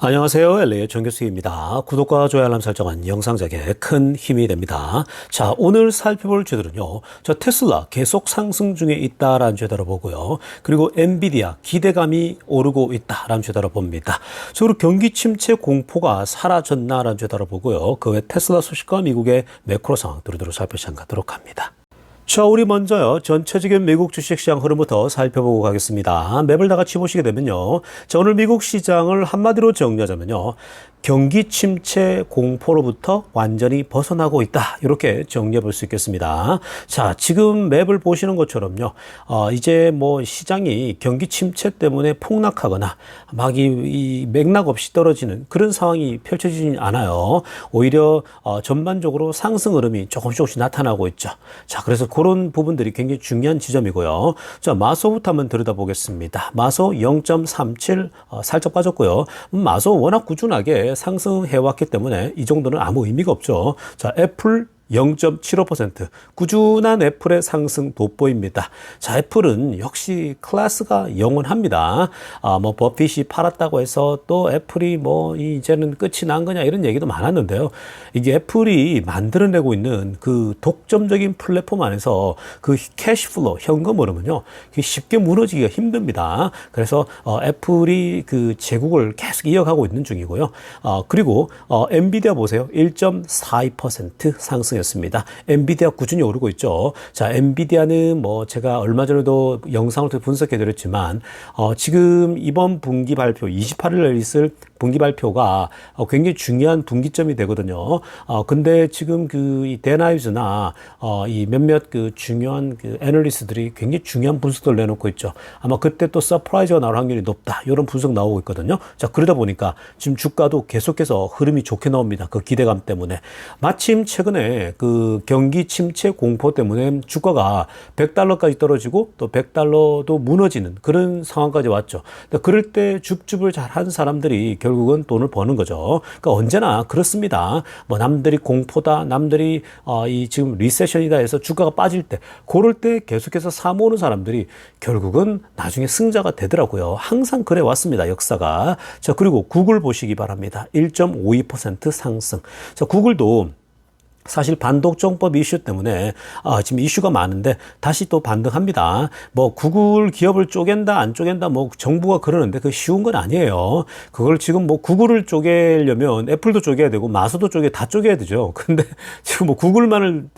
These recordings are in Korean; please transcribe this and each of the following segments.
안녕하세요. LA의 정교수입니다. 구독과 좋아요 알람 설정은 영상 제작에 큰 힘이 됩니다. 자, 오늘 살펴볼 주들은요. 저 테슬라 계속 상승 중에 있다라는 주제로 보고요. 그리고 엔비디아 기대감이 오르고 있다라는 주제로 봅니다. 그리고 경기 침체 공포가 사라졌나라는 주제로 보고요. 그 외 테슬라 소식과 미국의 매크로 상황 두루두루 살펴보도록 합니다. 자, 우리 먼저요. 전체적인 미국 주식시장 흐름부터 살펴보고 가겠습니다. 맵을 다 같이 보시게 되면요. 자, 오늘 미국 시장을 한마디로 정리하자면요. 경기 침체 공포로부터 완전히 벗어나고 있다. 이렇게 정리해 볼 수 있겠습니다. 자, 지금 맵을 보시는 것처럼요. 이제 뭐 시장이 경기 침체 때문에 폭락하거나 막 이 맥락 없이 떨어지는 그런 상황이 펼쳐지지 않아요. 오히려 전반적으로 상승 흐름이 조금씩 나타나고 있죠. 자, 그래서 그런 부분들이 굉장히 중요한 지점이고요. 자, 마소부터 한번 들여다보겠습니다. 마소 0.37 살짝 빠졌고요. 마소 워낙 꾸준하게 상승해왔기 때문에 이 정도는 아무 의미가 없죠. 자, 애플 0.75% 꾸준한 애플의 상승 돋보입니다. 자, 애플은 역시 클래스가 영원합니다. 뭐 버핏이 팔았다고 해서 또 애플이 뭐 이제는 끝이 난 거냐 이런 얘기도 많았는데요. 이게 애플이 만들어내고 있는 그 독점적인 플랫폼 안에서 그 캐시플로우 현금 흐름은요 쉽게 무너지기가 힘듭니다. 그래서 애플이 그 제국을 계속 이어가고 있는 중이고요. 그리고 엔비디아 보세요. 1.42% 상승 습니다. 엔비디아 꾸준히 오르고 있죠. 자, 엔비디아는 뭐 제가 얼마 전에도 영상을 통해 분석해 드렸지만 지금 이번 분기 발표 28일에 있을 분기 발표가 굉장히 중요한 분기점이 되거든요. 근데 지금 이 데나이즈나 이 몇몇 그 중요한 그 애널리스트들이 굉장히 중요한 분석들을 내놓고 있죠. 아마 그때 또 서프라이즈가 나올 확률이 높다. 이런 분석 나오고 있거든요. 자, 그러다 보니까 지금 주가도 계속해서 흐름이 좋게 나옵니다. 그 기대감 때문에. 마침 최근에 그 경기 침체 공포 때문에 주가가 $100까지 떨어지고 또 $100도 무너지는 그런 상황까지 왔죠. 그럴 때 줍줍을 잘한 사람들이 결국은 돈을 버는 거죠. 그러니까 언제나 그렇습니다. 뭐 남들이 공포다, 남들이 이 지금 리세션이다 해서 주가가 빠질 때, 그럴 때 계속해서 사 모으는 사람들이 결국은 나중에 승자가 되더라고요. 항상 그래 왔습니다. 역사가. 자, 그리고 구글 보시기 바랍니다. 1.52% 상승. 자, 구글도 사실 반독점법 이슈 때문에 지금 이슈가 많은데 다시 또 반등합니다. 뭐 구글 기업을 쪼갠다 안 쪼갠다 뭐 정부가 그러는데 그 쉬운 건 아니에요. 그걸 지금 뭐 구글을 쪼개려면 애플도 쪼개야 되고 마소도 다 쪼개야 되죠. 근데 지금 뭐 구글만을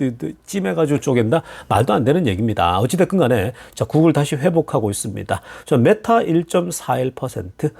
찜해가지고 쪼갠다 말도 안 되는 얘기입니다. 어찌됐든 간에 자, 구글 다시 회복하고 있습니다. 저 메타 1.41%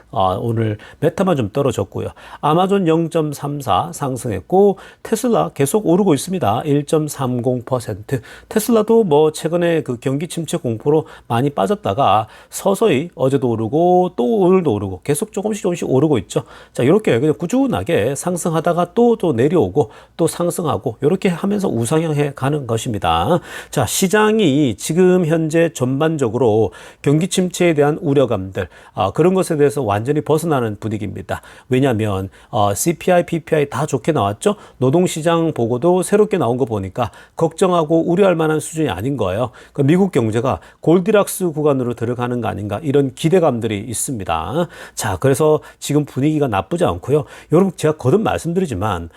오늘 메타만 좀 떨어졌고요. 아마존 0.34 상승했고 테슬라 계속 오르고 있습니다. 1.30%. 테슬라도 뭐 최근에 그 경기 침체 공포로 많이 빠졌다가 서서히 어제도 오르고 또 오늘도 오르고 계속 조금씩 오르고 있죠. 자, 이렇게 그냥 꾸준하게 상승하다가 또 내려오고 또 상승하고 이렇게 하면서 우상향해 가는 것입니다. 자, 시장이 지금 현재 전반적으로 경기 침체에 대한 우려감들 그런 것에 대해서 완전히 벗어나는 분위기입니다. 왜냐하면 CPI, PPI 다 좋게 나왔죠. 노동시장 보고도 새롭게 나온 거 보니까 걱정하고 우려할 만한 수준이 아닌 거예요. 그러니까 미국 경제가 골디락스 구간으로 들어가는 거 아닌가 이런 기대감들이 있습니다. 자, 그래서 지금 분위기가 나쁘지 않고요. 여러분 제가 거듭 말씀드리지만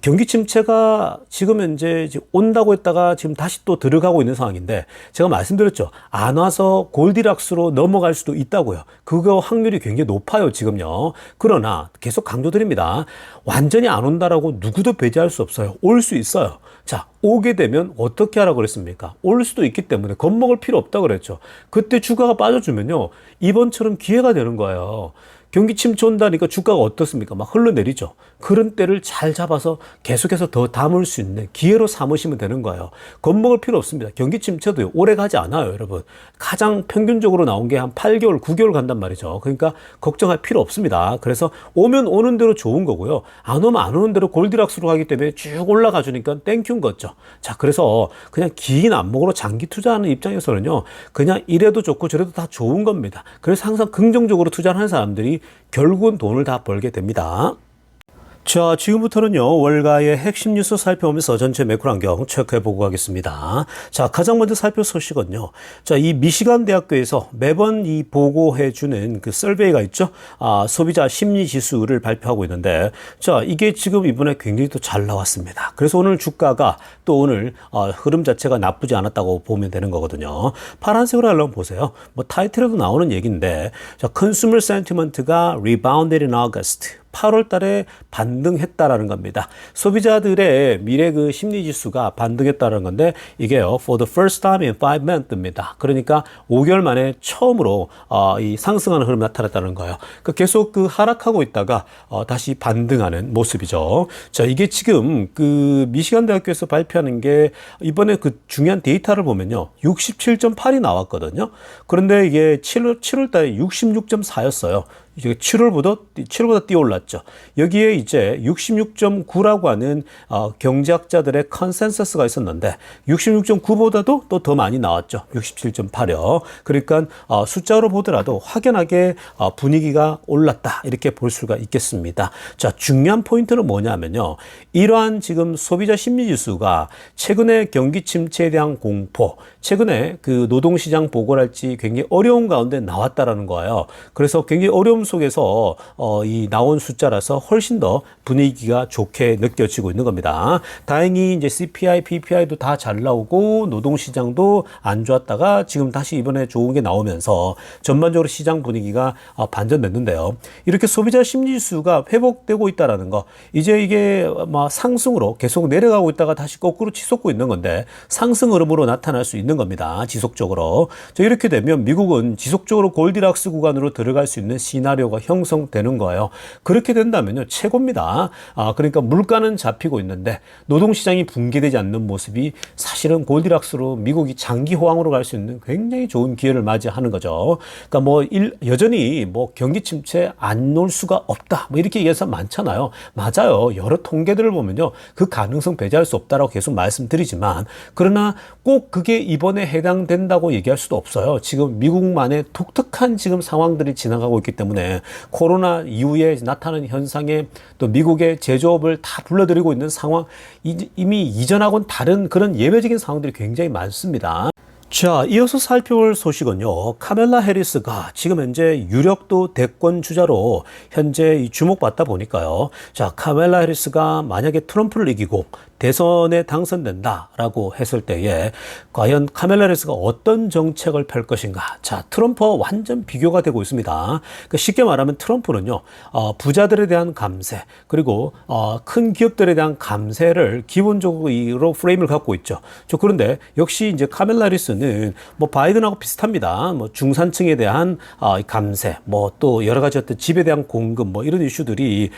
경기 침체가 지금 현재 온다고 했다가 지금 다시 또 들어가고 있는 상황인데 제가 말씀드렸죠. 안 와서 골디락스로 넘어갈 수도 있다고요. 그거 확률이 굉장히 높아요, 지금요. 그러나 계속 강조드립니다. 완전히 안 온다라고 누구도 배제할 수 없어요. 올 수 있어요. 자, 오게 되면 어떻게 하라고 그랬습니까? 올 수도 있기 때문에 겁먹을 필요 없다고 그랬죠. 그때 주가가 빠져주면요. 이번처럼 기회가 되는 거예요. 경기 침체 온다니까 주가가 어떻습니까? 막 흘러내리죠. 그런 때를 잘 잡아서 계속해서 더 담을 수 있는 기회로 삼으시면 되는 거예요. 겁먹을 필요 없습니다. 경기 침체도 오래 가지 않아요, 여러분. 가장 평균적으로 나온 게 한 8개월, 9개월 간단 말이죠. 그러니까 걱정할 필요 없습니다. 그래서 오면 오는 대로 좋은 거고요. 안 오면 안 오는 대로 골디락스로 가기 때문에 쭉 올라가 주니까 땡큐인 거죠. 자, 그래서 그냥 긴 안목으로 장기 투자하는 입장에서는요. 그냥 이래도 좋고 저래도 다 좋은 겁니다. 그래서 항상 긍정적으로 투자하는 사람들이 결국은 돈을 다 벌게 됩니다. 자, 지금부터는요, 월가의 핵심 뉴스 살펴보면서 전체 매크로 환경 체크해보고 가겠습니다. 자, 가장 먼저 살펴볼 소식은요. 자, 이 미시간 대학교에서 매번 이 보고해주는 그 설베이가 있죠. 소비자 심리 지수를 발표하고 있는데, 자, 이게 지금 이번에 굉장히 또 잘 나왔습니다. 그래서 오늘 주가가 또 오늘 흐름 자체가 나쁘지 않았다고 보면 되는 거거든요. 파란색으로 한번 보세요. 뭐 타이틀에도 나오는 얘기인데, 자, Consumer Sentiment가 Rebounded in August. 8월 달에 반등했다라는 겁니다. 소비자들의 미래 그 심리 지수가 반등했다는 건데 이게요, for the first time in 5 months입니다. 그러니까 5개월 만에 처음으로 이 상승하는 흐름이 나타났다는 거예요. 그러니까 계속 그 하락하고 있다가 다시 반등하는 모습이죠. 자, 이게 지금 그 미시간 대학교에서 발표하는 게 이번에 그 중요한 데이터를 보면요, 67.8이 나왔거든요. 그런데 이게 7월 달에 66.4였어요. 이제 7월보다 뛰어올랐죠. 여기에 이제 66.9라고 하는 경제학자들의 컨센서스가 있었는데 66.9보다도 또 더 많이 나왔죠. 67.8요. 그러니까 숫자로 보더라도 확연하게 분위기가 올랐다, 이렇게 볼 수가 있겠습니다. 자, 중요한 포인트는 뭐냐면요, 이러한 지금 소비자 심리 지수가 최근에 경기 침체에 대한 공포, 최근에 그 노동시장 보고랄지 굉장히 어려운 가운데 나왔다라는 거예요. 그래서 굉장히 어려움 속에서 이 나온 숫자라서 훨씬 더 분위기가 좋게 느껴지고 있는 겁니다. 다행히 이제 CPI, PPI도 다 잘 나오고 노동시장도 안 좋았다가 지금 다시 이번에 좋은 게 나오면서 전반적으로 시장 분위기가 반전됐는데요. 이렇게 소비자 심리지수가 회복되고 있다라는 거, 이제 이게 막 상승으로 계속 내려가고 있다가 다시 거꾸로 치솟고 있는 건데 상승 흐름으로 나타날 수 있는 겁니다. 지속적으로. 자, 이렇게 되면 미국은 지속적으로 골디락스 구간으로 들어갈 수 있는 시나리오가 형성되는 거예요. 그렇게 된다면요, 최고입니다. 그러니까 물가는 잡히고 있는데 노동시장이 붕괴되지 않는 모습이 사실은 골디락스로 미국이 장기 호황으로 갈 수 있는 굉장히 좋은 기회를 맞이하는 거죠. 그러니까 뭐 여전히 뭐 경기 침체 안 올 수가 없다, 뭐 이렇게 얘기해서 많잖아요. 맞아요. 여러 통계들을 보면요, 그 가능성 배제할 수 없다라고 계속 말씀드리지만, 그러나 꼭 그게 이번에 해당된다고 얘기할 수도 없어요. 지금 미국만의 독특한 지금 상황들이 지나가고 있기 때문에 코로나 이후에 나타나는 현상에 또 미국의 제조업을 다 불러들이고 있는 상황, 이미 이전하고는 다른 그런 예외적인 상황들이 굉장히 많습니다. 자, 이어서 살펴볼 소식은요, 카멜라 해리스가 지금 현재 유력도 대권 주자로 현재 주목받다 보니까요. 자, 카멜라 해리스가 만약에 트럼프를 이기고 대선에 당선된다라고 했을 때에 과연 카멜라 해리스가 어떤 정책을 펼 것인가. 자, 트럼프와 완전 비교가 되고 있습니다. 그러니까 쉽게 말하면 트럼프는요, 부자들에 대한 감세, 그리고 큰 기업들에 대한 감세를 기본적으로 프레임을 갖고 있죠. 그런데 역시 이제 카멜라 해리스는 뭐 바이든하고 비슷합니다. 뭐 중산층에 대한 감세, 뭐 또 여러 가지 어떤 집에 대한 공급, 뭐 이런 이슈들이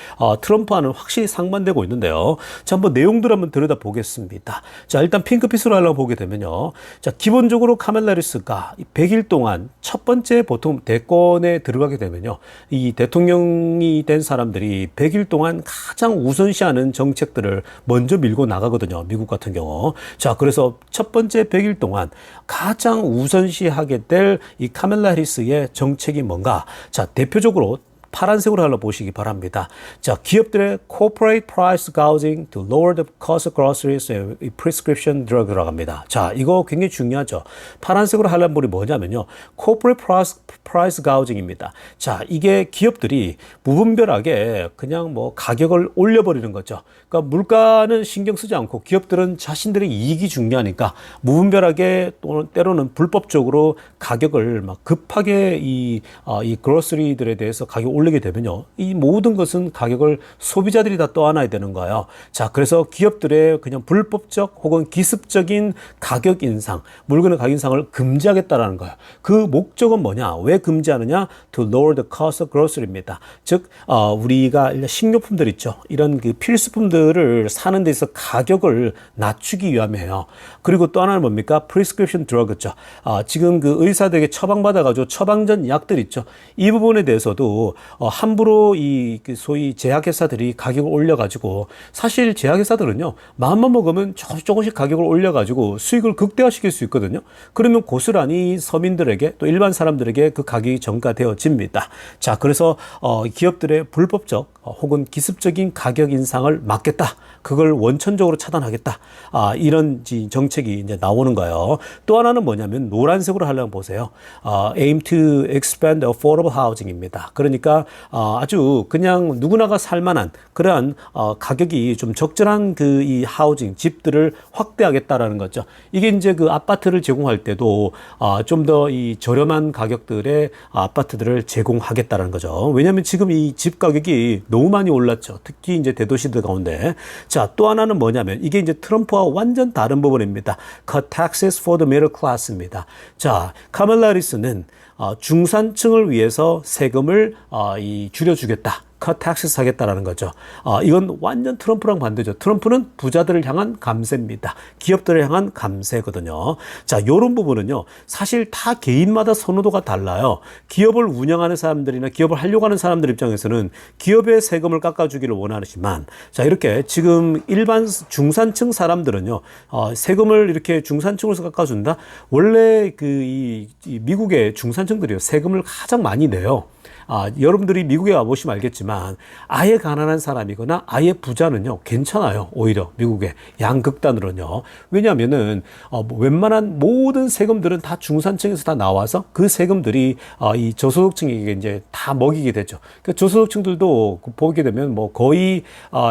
트럼프와는 확실히 상반되고 있는데요. 자, 한번 내용들 한번 들여다보겠습니다. 자, 일단 핑크빛으로 하려고 보게 되면요. 자, 기본적으로 카멜라 해리스가 100일 동안 첫 번째 보통 대권에 들어가게 되면요, 이 대통령이 된 사람들이 100일 동안 가장 우선시하는 정책들을 먼저 밀고 나가거든요. 미국 같은 경우. 자, 그래서 첫 번째 100일 동안 가장 우선시하게 될 이 카멜라 해리스의 정책이 뭔가. 자, 대표적으로 파란색으로 하려 보시기 바랍니다. 자, 기업들의 corporate price gouging to lower the cost of groceries and prescription drug 들어갑니다. 자, 이거 굉장히 중요하죠. 파란색으로 하려는 볼이 뭐냐면요, corporate price gouging입니다. 자, 이게 기업들이 무분별하게 그냥 뭐 가격을 올려버리는 거죠. 그러니까 물가는 신경 쓰지 않고 기업들은 자신들의 이익이 중요하니까 무분별하게 또는 때로는 불법적으로 가격을 막 급하게 이 그로서리들에 대해서 가격 올리게 되면요, 이 모든 것은 가격을 소비자들이 다 떠안아야 되는 거예요. 자, 그래서 기업들의 그냥 불법적 혹은 기습적인 가격 인상, 물건의 가격 인상을 금지하겠다라는 거예요. 그 목적은 뭐냐? 왜 금지하느냐? To lower the cost of grocery입니다. 즉, 우리가 식료품들 있죠. 이런 그 필수품들을 사는 데서 가격을 낮추기 위함이에요. 그리고 또 하나는 뭡니까? prescription drug죠. 지금 그 의사들에게 처방받아가지고 처방전 약들 있죠. 이 부분에 대해서도 함부로 이 소위 제약회사들이 가격을 올려가지고, 사실 제약회사들은요, 마음만 먹으면 조금씩 가격을 올려가지고 수익을 극대화시킬 수 있거든요. 그러면 고스란히 서민들에게 또 일반 사람들에게 그 가격이 전가되어집니다. 자, 그래서 기업들의 불법적 혹은 기습적인 가격 인상을 막겠다. 그걸 원천적으로 차단하겠다. 이런 정책이 이제 나오는 거예요. 또 하나는 뭐냐면 노란색으로 하려면 보세요. aim to expand affordable housing입니다. 그러니까 아주 그냥 누구나가 살만한 그러한 가격이 좀 적절한 그 이 하우징 집들을 확대하겠다라는 거죠. 이게 이제 그 아파트를 제공할 때도 좀 더 이 저렴한 가격들의 아파트들을 제공하겠다라는 거죠. 왜냐하면 지금 이 집 가격이 너무 많이 올랐죠. 특히 이제 대도시들 가운데. 자, 또 하나는 뭐냐면 이게 이제 트럼프와 완전 다른 부분입니다. Cut taxes for the middle class입니다. 자, 카멀라 해리스는 중산층을 위해서 세금을 줄여주겠다. cut taxes 하겠다라는 거죠. 이건 완전 트럼프랑 반대죠. 트럼프는 부자들을 향한 감세입니다. 기업들을 향한 감세거든요. 자, 요런 부분은요. 사실 다 개인마다 선호도가 달라요. 기업을 운영하는 사람들이나 기업을 하려고 하는 사람들 입장에서는 기업의 세금을 깎아주기를 원하지만, 자, 이렇게 지금 일반 중산층 사람들은요. 세금을 이렇게 중산층으로서 깎아준다? 원래 이 미국의 중산층들이요. 세금을 가장 많이 내요. 여러분들이 미국에 와보시면 알겠지만 아예 가난한 사람이거나 아예 부자는요 괜찮아요. 오히려 미국의 양극단으로는요. 왜냐하면은 웬만한 모든 세금들은 다 중산층에서 다 나와서 그 세금들이 이 저소득층에게 이제 다 먹이게 되죠. 그러니까 저소득층들도 보게 되면 뭐 거의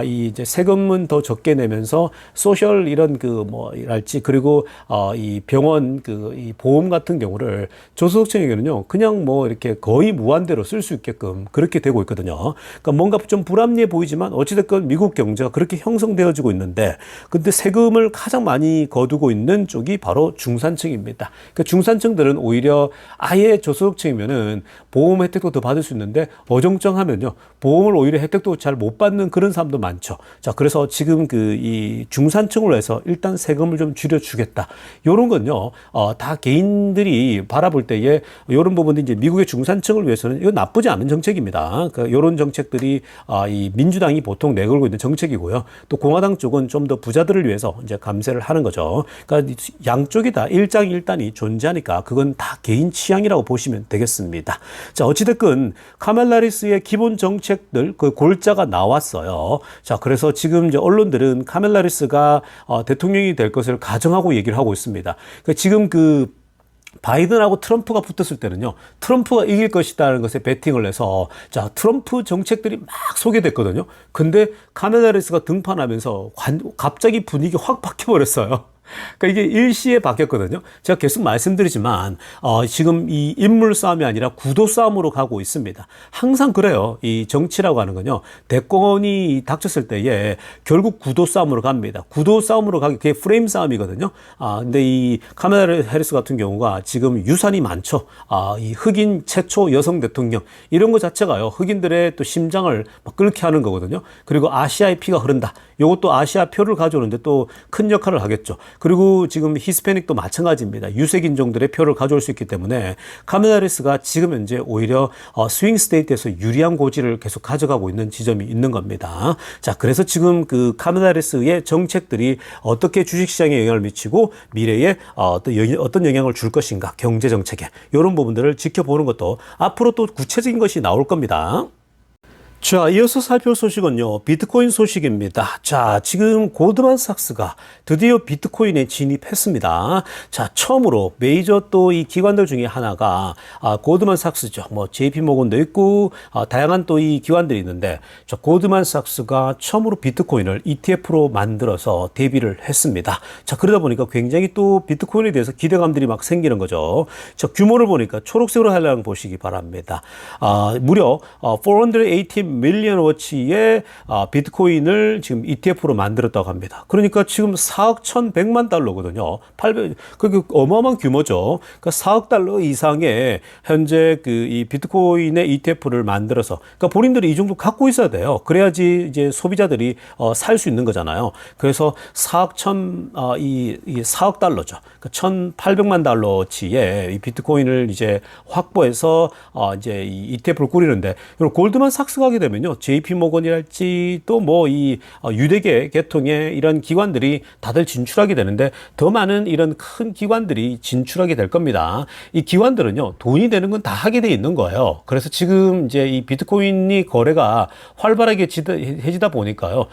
이제 세금은 더 적게 내면서 소셜 이런 그 뭐랄지 그리고 이 병원 이 보험 같은 경우를 저소득층에게는요 그냥 뭐 이렇게 거의 무한대로 쓸 수 있게끔 그렇게 되고 있거든요. 그러니까 뭔가 좀 불합리해 보이지만 어찌됐건 미국 경제가 그렇게 형성되어지고 있는데 근데 세금을 가장 많이 거두고 있는 쪽이 바로 중산층입니다. 그러니까 중산층들은 오히려 아예 저소득층이면은 보험 혜택도 더 받을 수 있는데 어정쩡하면요 보험을 오히려 혜택도 잘 못 받는 그런 사람도 많죠. 자, 그래서 지금 이 중산층으로 해서 일단 세금을 좀 줄여주겠다. 요런 건요 다 개인들이 바라볼 때에 요런 부분도 이제 미국의 중산층을 위해서는 이거 나쁘지 않은 정책입니다. 그러니까 이런 정책들이 이 민주당이 보통 내걸고 있는 정책이고요. 또 공화당 쪽은 좀 더 부자들을 위해서 이제 감세를 하는 거죠. 그러니까 양쪽이 다 일장일단이 존재하니까 그건 다 개인 취향이라고 보시면 되겠습니다. 자, 어찌됐건 카멀라 해리스의 기본 정책들 그 골자가 나왔어요. 자, 그래서 지금 이제 언론들은 카멀라 해리스가 대통령이 될 것을 가정하고 얘기를 하고 있습니다. 그러니까 지금 바이든하고 트럼프가 붙었을 때는요, 트럼프가 이길 것이다라는 것에 베팅을 해서, 자, 트럼프 정책들이 막 소개됐거든요. 근데 카멀라 해리스가 등판하면서 갑자기 분위기 확 바뀌어버렸어요. 그러니까 이게 일시에 바뀌었거든요. 제가 계속 말씀드리지만 지금 이 인물 싸움이 아니라 구도 싸움으로 가고 있습니다. 항상 그래요. 이 정치라고 하는 건요. 대권이 닥쳤을 때에 결국 구도 싸움으로 갑니다. 구도 싸움으로 가기 그게 프레임 싸움이거든요. 근데 이 카멀라 해리스 같은 경우가 지금 유산이 많죠. 이 흑인 최초 여성 대통령 이런 것 자체가요. 흑인들의 또 심장을 막 끓게 하는 거거든요. 그리고 아시아의 피가 흐른다. 이것도 아시아 표를 가져오는데 또 큰 역할을 하겠죠. 그리고 지금 히스패닉도 마찬가지입니다. 유색인종들의 표를 가져올 수 있기 때문에 카멀라 해리스가 지금 현재 오히려 스윙 스테이트에서 유리한 고지를 계속 가져가고 있는 지점이 있는 겁니다. 자, 그래서 지금 카멀라 해리스의 정책들이 어떻게 주식시장에 영향을 미치고 미래에 어떤 영향을 줄 것인가, 경제 정책에 이런 부분들을 지켜보는 것도 앞으로 또 구체적인 것이 나올 겁니다. 자, 이어서 살펴볼 소식은요, 비트코인 소식입니다. 자, 지금 고드만삭스가 드디어 비트코인에 진입했습니다. 자, 처음으로 메이저 또 이 기관들 중에 하나가 고드만삭스죠. 뭐 JP모건도 있고 다양한 또 이 기관들이 있는데, 자, 고드만삭스가 처음으로 비트코인을 ETF로 만들어서 데뷔를 했습니다. 자, 그러다 보니까 굉장히 또 비트코인에 대해서 기대감들이 막 생기는 거죠. 자, 규모를 보니까 초록색으로 하려면 보시기 바랍니다. 무려 480 밀리언 워치의 비트코인을 지금 ETF로 만들었다고 합니다. 그러니까 지금 4억 1,100만 달러거든요. 그게 어마어마한 규모죠. 그러니까 4억 달러 이상의 현재 이 비트코인의 ETF를 만들어서, 그러니까 본인들이 이 정도 갖고 있어야 돼요. 그래야지 이제 소비자들이 살 수 있는 거잖아요. 그래서 4억 4억 달러죠. 그러니까 1,800만 달러치의 이 비트코인을 이제 확보해서 이제 이 ETF를 꾸리는데, 골드만 삭스가 진출하게 되면요, JP 모건이랄지 또 뭐 이 유대계 계통의 이런 기관들이 다들 진출하게 되는데 더 많은 이런 큰 기관들이 진출하게 될 겁니다. 이 기관들은요, 돈이 되는 건 다 하게 돼 있는 거예요. 그래서 지금 이제 이 비트코인이 거래가 활발하게 해지다 보니까요,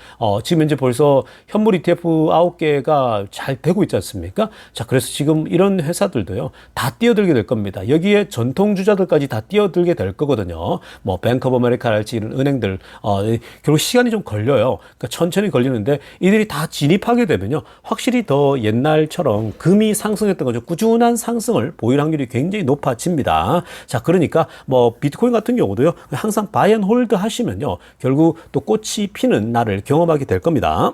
지금 이제 벌써 현물 ETF 9개가 잘 되고 있지 않습니까? 자, 그래서 지금 이런 회사들도요, 다 뛰어들게 될 겁니다. 여기에 전통 주자들까지 다 뛰어들게 될 거거든요. 뭐 뱅크 오브 아메리카랄지 이런 은행들, 결국 시간이 좀 걸려요. 그러니까 천천히 걸리는데 이들이 다 진입하게 되면요, 확실히 더 옛날처럼 금이 상승했던 거죠. 꾸준한 상승을 보일 확률이 굉장히 높아집니다. 자, 그러니까 뭐 비트코인 같은 경우도요, 항상 바이 앤 홀드 하시면요, 결국 또 꽃이 피는 날을 경험하게 될 겁니다.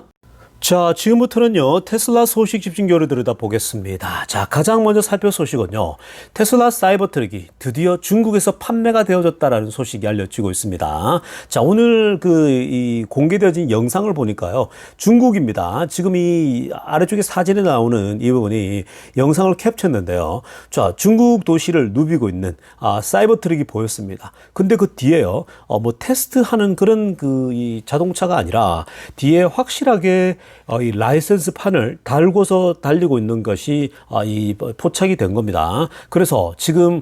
자, 지금부터는요, 테슬라 소식 집중적으로 들여다보겠습니다. 자, 가장 먼저 살펴볼 소식은요, 테슬라 사이버 트럭이 드디어 중국에서 판매가 되어졌다라는 소식이 알려지고 있습니다. 자, 오늘 이 공개되어진 영상을 보니까요, 중국입니다. 지금 이 아래쪽에 사진에 나오는 이 부분이 영상을 캡처했는데요. 자, 중국 도시를 누비고 있는 사이버 트럭이 보였습니다. 근데 그 뒤에요, 뭐 테스트하는 그런 이 자동차가 아니라 뒤에 확실하게 이 라이센스 판을 달고서 달리고 있는 것이 이 포착이 된 겁니다. 그래서 지금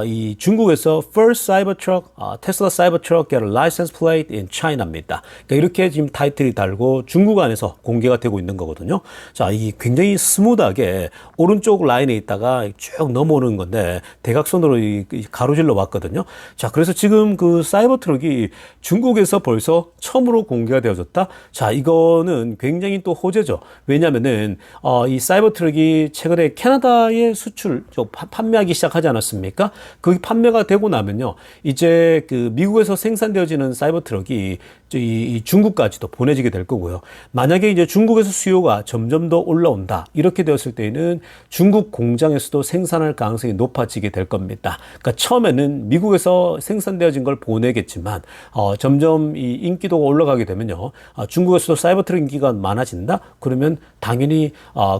이 중국에서 First Cybertruck, Tesla Cybertruck get a license plate in China입니다. 그러니까 이렇게 지금 타이틀이 달고 중국 안에서 공개가 되고 있는 거거든요. 자, 이 굉장히 스무드하게 오른쪽 라인에 있다가 쭉 넘어오는 건데 대각선으로 이 가로질러 왔거든요. 자, 그래서 지금 그 사이버 트럭이 중국에서 벌써 처음으로 공개가 되어졌다. 자, 이거는 굉장히 또 호재죠. 왜냐면은 이 사이버 트럭이 최근에 캐나다에 수출 판매하기 시작하지 않았습니까? 그게 판매가 되고 나면요, 이제 그 미국에서 생산되어지는 사이버 트럭이 이 중국까지도 보내지게 될 거고요. 만약에 이제 중국에서 수요가 점점 더 올라온다, 이렇게 되었을 때에는 중국 공장에서도 생산할 가능성이 높아지게 될 겁니다. 그러니까 처음에는 미국에서 생산되어진 걸 보내겠지만 점점 이 인기도가 올라가게 되면요, 중국에서도 사이버 트럭 인기가 많아진다? 그러면 당연히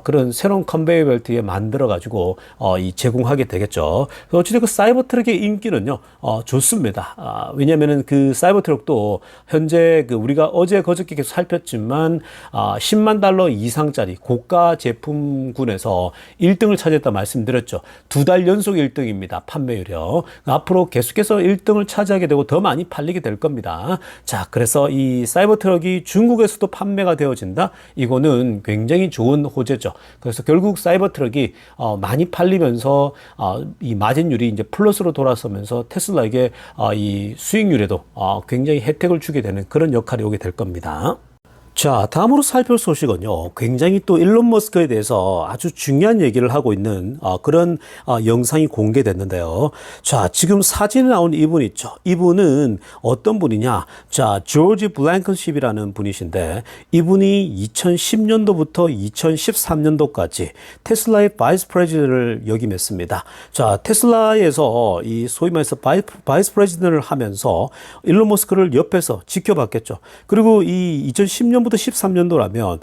그런 새로운 컨베이어 벨트에 만들어 가지고 이 제공하게 되겠죠. 어쨌든 그 사이버 트럭의 인기는요, 좋습니다. 왜냐면은 그 사이버 트럭도 현재 그 우리가 어제 그저께 계속 살폈지만 10만 달러 이상짜리 고가 제품군에서 1등을 차지했다 말씀드렸죠. 2달 연속 1등입니다. 판매율이요. 앞으로 계속해서 1등을 차지하게 되고 더 많이 팔리게 될 겁니다. 자, 그래서 이 사이버 트럭이 중국에서도 판매가 되어진다? 이거는 굉장히 좋은 호재죠. 그래서 결국 사이버 트럭이 많이 팔리면서 이 마진율이 이제 플러스로 돌아서면서 테슬라에게 이 수익률에도 굉장히 혜택을 주게 되는 그런 역할이 오게 될 겁니다. 자, 다음으로 살펴볼 소식은요, 굉장히 또 일론 머스크에 대해서 아주 중요한 얘기를 하고 있는 그런 영상이 공개됐는데요. 자, 지금 사진에 나온 이분 있죠. 이분은 어떤 분이냐? 자, 조지 블랭컨십이라는 분이신데, 이분이 2010년도부터 2013년도까지 테슬라의 바이스 프레지던트를 역임했습니다. 자, 테슬라에서 이 소위 말해서 바이스 프레지던트를 하면서 일론 머스크를 옆에서 지켜봤겠죠. 그리고 이 2010년부터 13년도라면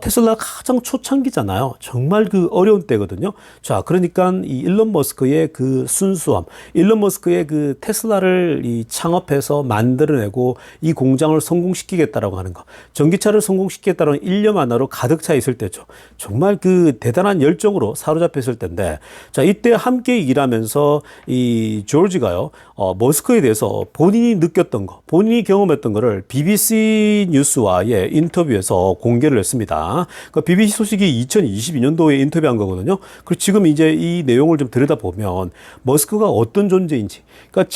테슬라 가장 초창기잖아요. 정말 그 어려운 때거든요. 자, 그러니까 이 일론 머스크의 그 순수함, 일론 머스크의 그 테슬라를 이 창업해서 만들어내고 이 공장을 성공시키겠다라고 하는 거, 전기차를 성공시키겠다는 일념 하나로 가득 차 있을 때죠. 정말 그 대단한 열정으로 사로잡혀 있을 때인데, 자, 이때 함께 일하면서 이 조지가요, 머스크에 대해서 본인이 느꼈던 거, 본인이 경험했던 거를 BBC 뉴스와의 인터뷰에서 공개를 했습니다. 그러니까 BBC 소식이 2022년도에 인터뷰한 거거든요. 그리고 지금 이제 이 내용을 좀 들여다보면 머스크가 어떤 존재인지, 그러니까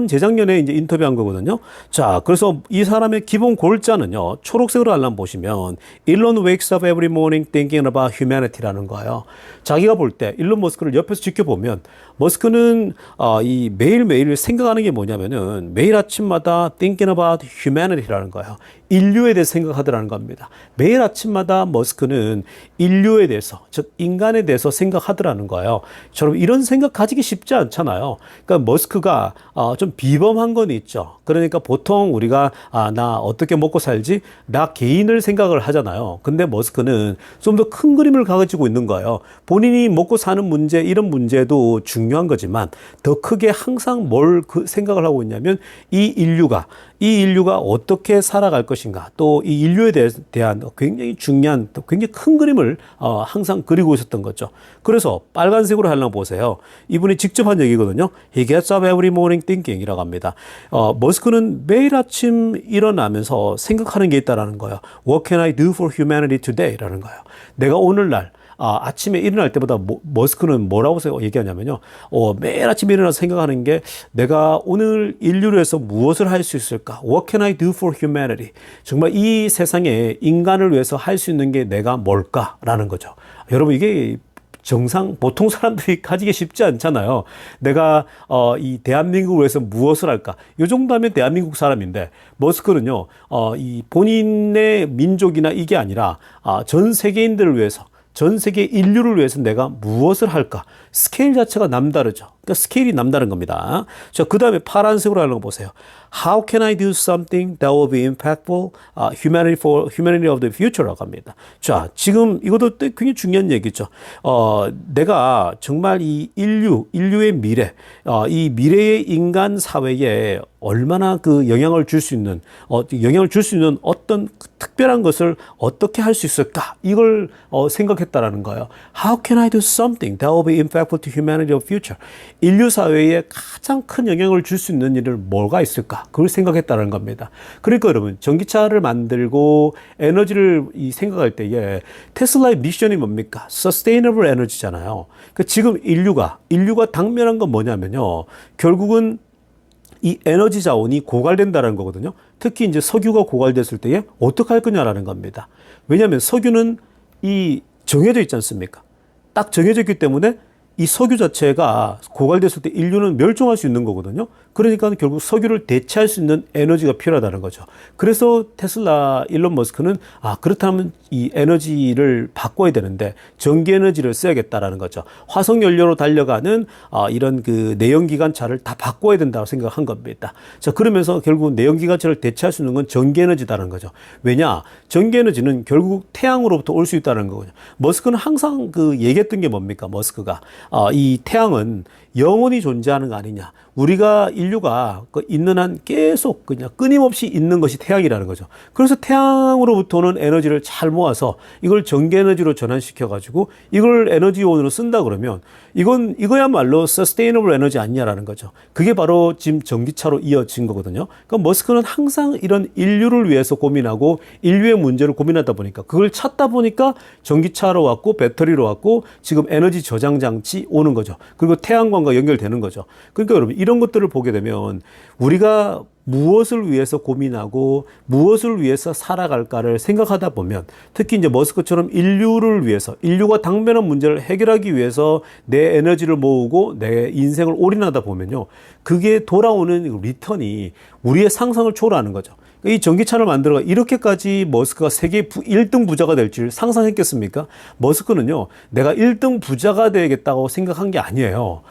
재작년에 이제 인터뷰한 거거든요. 자, 그래서 이 사람의 기본 골자는요, 초록색으로 알람 보시면 Elon wakes up every morning thinking about humanity라는 거예요. 자기가 볼 때 일론 머스크를 옆에서 지켜보면 머스크는 이 매일매일 생각하는 게 뭐냐면은 매일 아침마다 thinking about humanity라는 거예요. 인류에 대해서 생각하더라는 겁니다. 매일 아침마다 머스크는 인류에 대해서, 즉 인간에 대해서 생각하더라는 거예요. 저는 이런 생각 가지기 쉽지 않잖아요. 그러니까 머스크가 좀 비범한 건 있죠. 그러니까 보통 우리가 나 어떻게 먹고 살지? 나 개인을 생각을 하잖아요. 근데 머스크는 좀 더 큰 그림을 가지고 있는 거예요. 본인이 먹고 사는 문제, 이런 문제도 중요한 거지만 더 크게 항상 뭘 생각을 하고 있냐면 이 인류가 이 인류가 어떻게 살아갈 것인가, 또 이 인류에 대한 굉장히 중요한, 또 굉장히 큰 그림을 항상 그리고 있었던 거죠. 그래서 빨간색으로 하려면 보세요. 이분이 직접 한 얘기거든요. He gets up every morning thinking 이라고 합니다. 머스크는 매일 아침 일어나면서 생각하는 게 있다라는 거예요. What can I do for humanity today? 라는 거예요. 내가 오늘날 아침에 일어날 때보다 머스크는 뭐라고 얘기하냐면요. 매일 아침에 일어나서 생각하는 게 내가 오늘 인류를 위해서 무엇을 할 수 있을까? What can I do for humanity? 정말 이 세상에 인간을 위해서 할 수 있는 게 내가 뭘까라는 거죠. 여러분 이게 보통 사람들이 가지기 쉽지 않잖아요. 내가 이 대한민국을 위해서 무엇을 할까? 이 정도 하면 대한민국 사람인데 머스크는요. 이 본인의 민족이나 이게 아니라 전 세계인들을 위해서, 전 세계 인류를 위해서 내가 무엇을 할까? 스케일 자체가 남다르죠. 그러니까 스케일이 남다른 겁니다. 자, 그 다음에 파란색으로 하는 거 보세요. How can I do something that will be impactful, humanity of the future라고 합니다. 자, 지금 이것도 굉장히 중요한 얘기죠. 내가 정말 이 인류의 미래, 이 미래의 인간 사회에 얼마나 그 영향을 줄 수 있는 어떤 특별한 것을 어떻게 할 수 있을까? 이걸 생각했다라는 거예요. How can I do something that will be impactful to humanity of future? 인류 사회에 가장 큰 영향을 줄 수 있는 일을 뭐가 있을까? 그걸 생각했다는 겁니다. 그러니까 여러분, 전기차를 만들고 에너지를 생각할 때에 테슬라의 미션이 뭡니까? Sustainable Energy잖아요. 그러니까 지금 인류가 당면한 건 뭐냐면요. 결국은 이 에너지 자원이 고갈된다는 거거든요. 특히 이제 석유가 고갈됐을 때에 어떻게 할 거냐라는 겁니다. 왜냐하면 석유는 정해져 있지 않습니까? 딱 정해져 있기 때문에 이 석유 자체가 고갈됐을 때 인류는 멸종할 수 있는 거거든요. 그러니까 결국 석유를 대체할 수 있는 에너지가 필요하다는 거죠. 그래서 테슬라 일론 머스크는 그렇다면 이 에너지를 바꿔야 되는데 전기 에너지를 써야겠다라는 거죠. 화석 연료로 달려가는 이런 그 내연기관차를 다 바꿔야 된다고 생각한 겁니다. 자, 그러면서 결국 내연기관차를 대체할 수 있는 건 전기 에너지다는 거죠. 왜냐? 전기 에너지는 결국 태양으로부터 올 수 있다는 거거든요. 머스크는 항상 얘기했던 게 뭡니까? 머스크가 이 태양은 영원히 존재하는 거 아니냐. 우리가 인류가 있는 한 계속 그냥 끊임없이 있는 것이 태양이라는 거죠. 그래서 태양으로부터는 에너지를 잘 모아서 이걸 전기 에너지로 전환시켜 가지고 이걸 에너지원으로 쓴다 그러면 이거야말로 서스테이너블 에너지 아니냐라는 거죠. 그게 바로 지금 전기차로 이어진 거거든요. 그러니까 머스크는 항상 이런 인류를 위해서 고민하고 인류의 문제를 고민하다 보니까 그걸 찾다 보니까 전기차로 왔고 배터리로 왔고 지금 에너지 저장 장치 오는 거죠. 그리고 태양광과 연결되는 거죠. 그러니까 여러분 이런 것들을 보게 되면 우리가 무엇을 위해서 고민하고 무엇을 위해서 살아갈까를 생각하다 보면 특히 이제 머스크처럼 인류를 위해서 인류가 당면한 문제를 해결하기 위해서 내 에너지를 모으고 내 인생을 올인하다 보면요. 그게 돌아오는 리턴이 우리의 상상을 초월하는 거죠. 이 전기차를 만들어가 이렇게까지 머스크가 세계 1등 부자가 될 줄 상상했겠습니까? 머스크는요. 내가 1등 부자가 되겠다고 생각한 게 아니에요.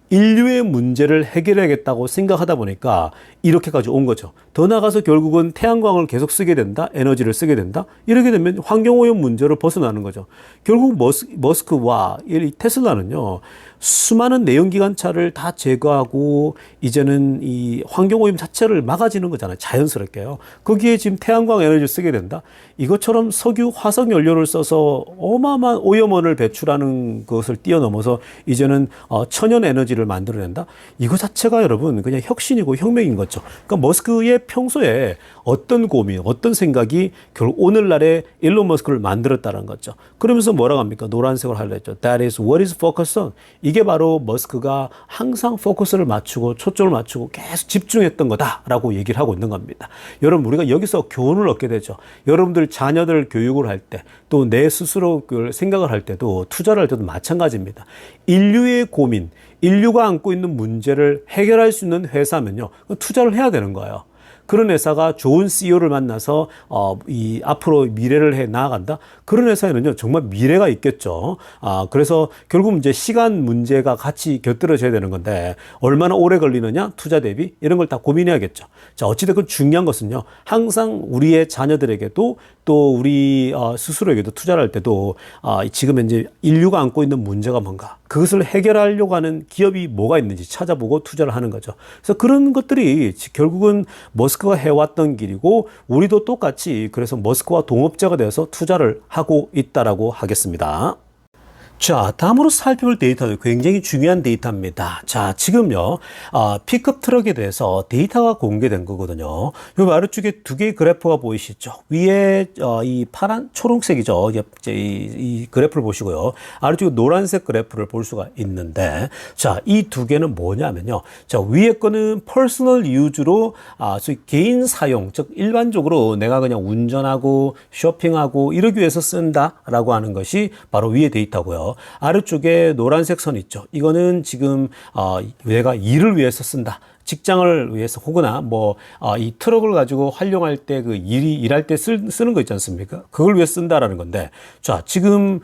인류의 문제를 해결해야겠다고 생각하다 보니까 이렇게까지 온 거죠. 더 나아가서 결국은 태양광을 계속 쓰게 된다. 에너지를 쓰게 된다. 이렇게 되면 환경오염 문제로 벗어나는 거죠. 결국 머스크와 이 테슬라는요. 수많은 내연기관차를 다 제거하고 이제는 이 환경오염 자체를 막아지는 거잖아요. 자연스럽게요. 거기에 지금 태양광 에너지를 쓰게 된다. 이것처럼 석유, 화석 연료를 써서 어마어마한 오염원을 배출하는 것을 뛰어넘어서 이제는 천연 에너지를 만들어낸다. 이거 자체가 여러분 그냥 혁신이고 혁명인 거죠. 그러니까 머스크의 평소에 어떤 고민, 어떤 생각이 결국 오늘날의 일론 머스크를 만들었다는 거죠. 그러면서 뭐라고 합니까? 노란색으로 하려했죠. That is what is focused on. 이게 바로 머스크가 항상 포커스를 맞추고 초점을 맞추고 계속 집중했던 거다라고 얘기를 하고 있는 겁니다. 여러분 우리가 여기서 교훈을 얻게 되죠. 여러분들 자녀들 교육을 할 때 또 내 스스로 생각을 할 때도 투자를 할 때도 마찬가지입니다. 인류의 고민, 인류가 안고 있는 문제를 해결할 수 있는 회사면요. 투자를 해야 되는 거예요. 그런 회사가 좋은 CEO를 만나서 이 앞으로 미래를 해 나아간다. 그런 회사에는요 정말 미래가 있겠죠. 그래서 결국 이제 시간 문제가 같이 곁들여져야 되는 건데 얼마나 오래 걸리느냐 투자 대비 이런 걸 다 고민해야겠죠. 자 어찌됐건 중요한 것은요 항상 우리의 자녀들에게도 또 우리 스스로에게도 투자를 할 때도 지금 이제 인류가 안고 있는 문제가 뭔가 그것을 해결하려고 하는 기업이 뭐가 있는지 찾아보고 투자를 하는 거죠. 그래서 그런 것들이 결국은 머스크가 해왔던 길이고 우리도 똑같이 그래서 머스크와 동업자가 되어서 투자를 하고 있다라고 하겠습니다. 자, 다음으로 살펴볼 데이터도 굉장히 중요한 데이터입니다. 자, 지금요, 픽업 트럭에 대해서 데이터가 공개된 거거든요. 요 아래쪽에 두 개의 그래프가 보이시죠? 위에, 이 파란, 초록색이죠. 이 그래프를 보시고요. 아래쪽에 노란색 그래프를 볼 수가 있는데, 자, 이 두 개는 뭐냐면요. 자, 위에 거는 퍼스널 유즈로, 소위 개인 사용, 즉, 일반적으로 내가 그냥 운전하고 쇼핑하고 이러기 위해서 쓴다라고 하는 것이 바로 위에 데이터고요. 아래쪽에 노란색 선 있죠. 이거는 지금 내가 일을 위해서 쓴다. 직장을 위해서 혹은 이 트럭을 가지고 활용할 때 그 일할 때 쓰는 거 있지 않습니까? 그걸 위해 쓴다라는 건데, 자, 지금,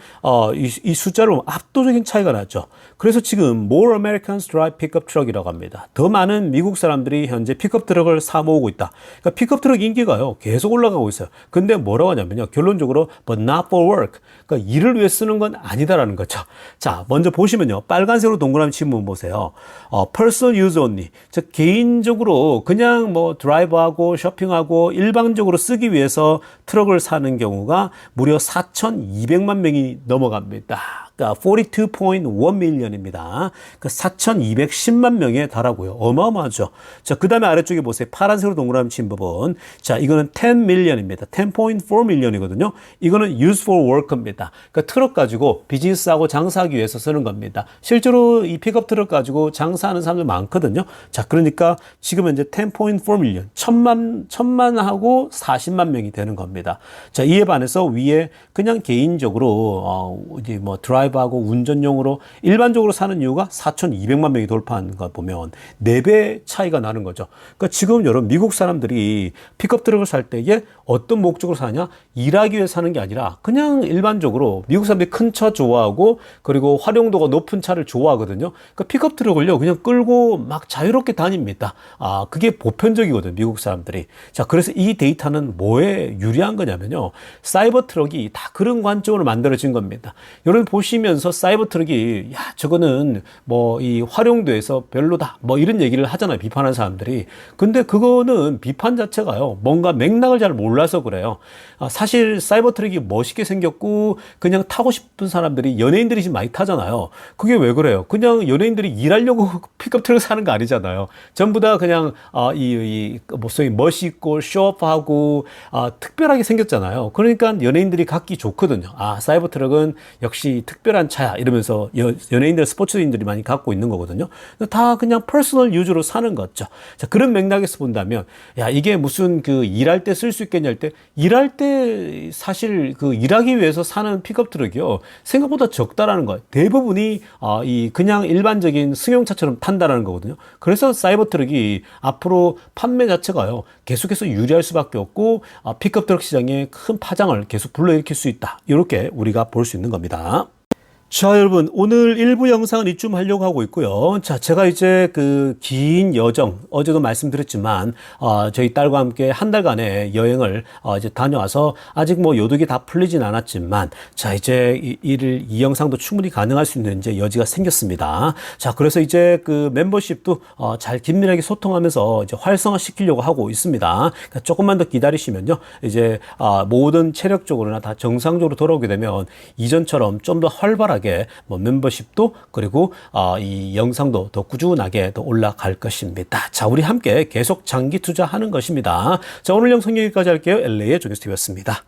이 숫자를 보면 압도적인 차이가 났죠. 그래서 지금 More Americans Drive Pickup Truck이라고 합니다. 더 많은 미국 사람들이 현재 픽업 트럭을 사 모으고 있다. 그러니까 픽업 트럭 인기가요, 계속 올라가고 있어요. 근데 뭐라고 하냐면요, 결론적으로, but not for work. 그러니까 일을 위해 쓰는 건 아니다라는 거죠. 자, 먼저 보시면요, 빨간색으로 동그라미 치면 보세요. Personal use only. 즉, 개인적으로 그냥 드라이브하고 쇼핑하고 일방적으로 쓰기 위해서 트럭을 사는 경우가 무려 4,200만 명이 넘어갑니다. 그러니까 42.1 밀리언입니다. 그 4,210만 명에 달하고요. 어마어마하죠. 자, 그 다음에 아래쪽에 보세요. 파란색으로 동그라미 친 부분. 자, 이거는 10 밀리언입니다. 10.4 밀리언이거든요. 이거는 use for work입니다. 그러니까 트럭 가지고 비즈니스하고 장사하기 위해서 쓰는 겁니다. 실제로 이 픽업 트럭 가지고 장사하는 사람들 많거든요. 자, 그러니까 지금 현재 10.4 밀리언, 천만하고 40만 명이 되는 겁니다. 자, 이에 반해서 위에 그냥 개인적으로, 드라이브하고 운전용으로 일반적으로 사는 이유가 4,200만 명이 돌파한 거 보면 4배 차이가 나는 거죠. 그러니까 지금 여러분 미국 사람들이 픽업 트럭을 살 때에 어떤 목적으로 사냐? 일하기 위해 사는 게 아니라 그냥 일반적으로 미국 사람들이 큰 차 좋아하고 그리고 활용도가 높은 차를 좋아하거든요. 그러니까 픽업 트럭을요 그냥 끌고 막 자유롭게 다닙니다. 그게 보편적이거든요. 미국 사람들이. 자, 그래서 이 데이터는 뭐에 유리한 거냐면요. 사이버 트럭이 다 그런 관점으로 만들어진 겁니다. 여러분 보시면서 사이버 트럭이 저거는 이 활용도에서 별로다 이런 얘기를 하잖아요. 비판하는 사람들이. 근데 그거는 비판 자체가요. 뭔가 맥락을 잘 몰라서 그래요. 사실 사이버 트럭이 멋있게 생겼고 그냥 타고 싶은 사람들이 연예인들이 지금 많이 타잖아요. 그게 왜 그래요? 그냥 연예인들이 일하려고 픽업 트럭 사는 거 아니잖아요. 전부 다 그냥 소위 멋있고 쇼업하고 특별하게 생겼잖아요. 그러니까 연예인들이 갖기 좋거든요. 사이버 트럭은 역시 특별한 차야 이러면서 연예인들, 스포츠인들이 많이 갖고 있는 거거든요. 다 그냥 퍼스널 유즈로 사는 거죠. 자, 그런 맥락에서 본다면 이게 무슨 일할 때 쓸 수 있겠냐 할 때 일할 때 사실 일하기 위해서 사는 픽업 트럭이요 생각보다 적다라는 거예요. 대부분이 그냥 일반적인 승용차처럼 탄다라는 거거든요. 그래서 사이버 트럭이 앞으로 판매 자체가요 계속해서 유리할 수밖에 없고 픽업 트럭 시장에 큰 파장을 계속 불러일으킬 수 있다. 이렇게 우리가 볼 수 있는 겁니다. 자, 여러분, 오늘 1부 영상은 이쯤 하려고 하고 있고요. 자, 제가 이제 긴 여정, 어제도 말씀드렸지만, 저희 딸과 함께 한 달간의 여행을, 이제 다녀와서, 아직 요득이 다 풀리진 않았지만, 자, 이제 이 영상도 충분히 가능할 수 있는 이제 여지가 생겼습니다. 자, 그래서 이제 멤버십도, 잘 긴밀하게 소통하면서 이제 활성화 시키려고 하고 있습니다. 그러니까 조금만 더 기다리시면요. 이제, 모든 체력적으로나 다 정상적으로 돌아오게 되면, 이전처럼 좀 더 활발하게 멤버십도 그리고 이 영상도 더 꾸준하게 더 올라갈 것입니다. 자, 우리 함께 계속 장기 투자하는 것입니다. 자, 오늘 영상 여기까지 할게요. LA의 조교수였습니다.